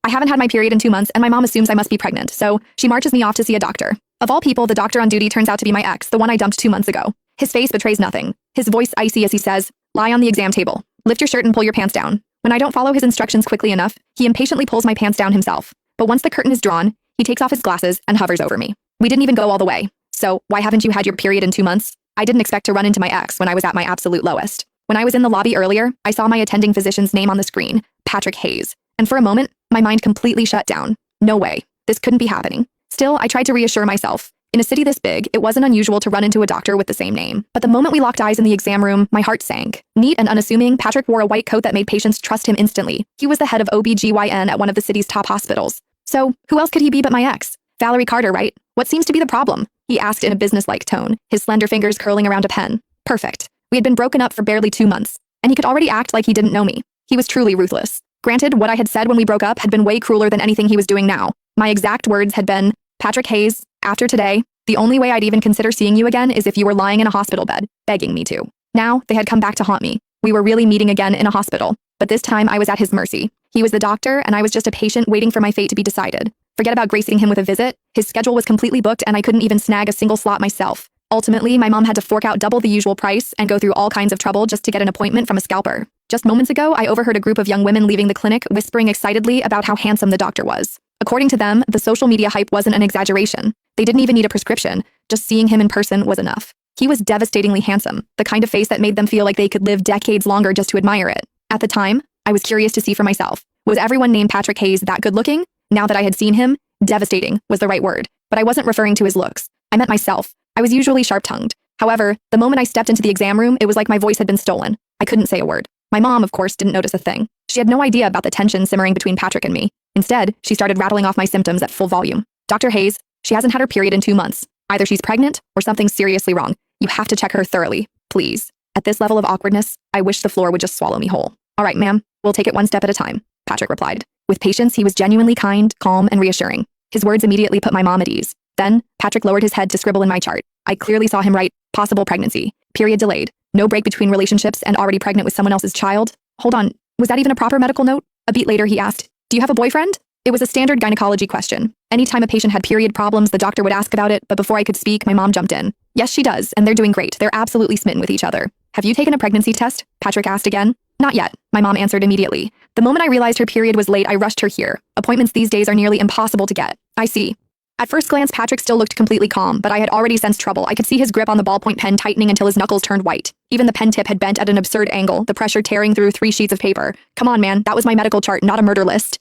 I haven't had my period in 2 months, and my mom assumes I must be pregnant, so she marches me off to see a doctor. Of all people, the doctor on duty turns out to be my ex, the one I dumped 2 months ago. His face betrays nothing. His voice icy as he says, "Lie on the exam table. Lift your shirt and pull your pants down." When I don't follow his instructions quickly enough, he impatiently pulls my pants down himself. But once the curtain is drawn, he takes off his glasses and hovers over me. We didn't even go all the way. So, why haven't you had your period in 2 months? I didn't expect to run into my ex when I was at my absolute lowest. When I was in the lobby earlier, I saw my attending physician's name on the screen, Patrick Hayes. And for a moment, my mind completely shut down. No way. This couldn't be happening. Still, I tried to reassure myself. In a city this big, it wasn't unusual to run into a doctor with the same name. But the moment we locked eyes in the exam room, my heart sank. Neat and unassuming, Patrick wore a white coat that made patients trust him instantly. He was the head of OB/GYN at one of the city's top hospitals. So, who else could he be but my ex? Valerie Carter, right? What seems to be the problem? He asked in a businesslike tone, his slender fingers curling around a pen. Perfect. We had been broken up for barely 2 months, and he could already act like he didn't know me. He was truly ruthless. Granted, what I had said when we broke up had been way crueler than anything he was doing now. My exact words had been, "Patrick Hayes, after today, the only way I'd even consider seeing you again is if you were lying in a hospital bed, begging me to." Now, they had come back to haunt me. We were really meeting again in a hospital, but this time I was at his mercy. He was the doctor, and I was just a patient waiting for my fate to be decided. Forget about gracing him with a visit. His schedule was completely booked, and I couldn't even snag a single slot myself. Ultimately, my mom had to fork out double the usual price and go through all kinds of trouble just to get an appointment from a scalper. Just moments ago, I overheard a group of young women leaving the clinic whispering excitedly about how handsome the doctor was. According to them, the social media hype wasn't an exaggeration. They didn't even need a prescription. Just seeing him in person was enough. He was devastatingly handsome, the kind of face that made them feel like they could live decades longer just to admire it. At the time, I was curious to see for myself. Was everyone named Patrick Hayes that good looking? Now that I had seen him, devastating was the right word. But I wasn't referring to his looks. I meant myself. I was usually sharp-tongued. However, the moment I stepped into the exam room, it was like my voice had been stolen. I couldn't say a word. My mom, of course, didn't notice a thing. She had no idea about the tension simmering between Patrick and me. Instead, she started rattling off my symptoms at full volume. "Dr. Hayes, she hasn't had her period in 2 months. Either she's pregnant or something's seriously wrong. You have to check her thoroughly, please." At this level of awkwardness, I wish the floor would just swallow me whole. "All right, ma'am, we'll take it one step at a time," Patrick replied. With patience, he was genuinely kind, calm, and reassuring. His words immediately put my mom at ease. Then, Patrick lowered his head to scribble in my chart. I clearly saw him write, "Possible pregnancy. Period delayed. No break between relationships and already pregnant with someone else's child." Hold on, was that even a proper medical note? A beat later, he asked, "Do you have a boyfriend?" It was a standard gynecology question. Anytime a patient had period problems, the doctor would ask about it, but before I could speak, my mom jumped in. "Yes, she does, and they're doing great. They're absolutely smitten with each other." "Have you taken a pregnancy test?" Patrick asked again. "Not yet," my mom answered immediately. "The moment I realized her period was late, I rushed her here. Appointments these days are nearly impossible to get." "I see." At first glance, Patrick still looked completely calm, but I had already sensed trouble. I could see his grip on the ballpoint pen tightening until his knuckles turned white. Even the pen tip had bent at an absurd angle, the pressure tearing through 3 sheets of paper. "Come on, man, that was my medical chart, not a murder list."